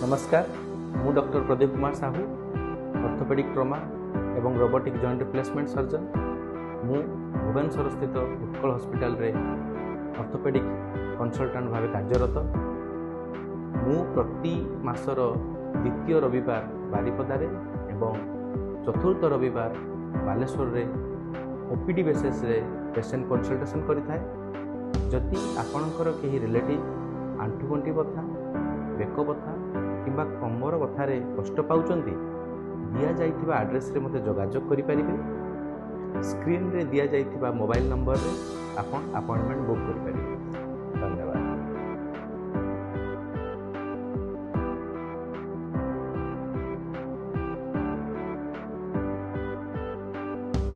नमस्कार मु doctor Pradeep Kumar Sahu orthopaedic trauma एवं रोबोटिक जॉइंट रिप्लेसमेंट सर्जन मु भुवनेश्वर स्थित उत्कल हॉस्पिटल रे ऑर्थोपेडिक कंसल्टेंट भाव कार्यरत। मु प्रति मासर द्वितीय रविवार बारिपदारे एवं चतुर्थ रविवार बालेश्वर रे ओपीडी बेसिस रे पेशेंट कंसल्टेशन करिथाए। जदि आपणकर केही रिलेटिव आंठुगंठी बथा बेक बथा किंबा कमर बथारे कष्ट पाउचंती दिया जाइथिबा एड्रेस रे मते जोगाजोग करि परिबे। स्क्रीन रे दिया जाइथिबा मोबाइल नंबर रे आपण अपॉइंटमेंट बुक करि परिबे।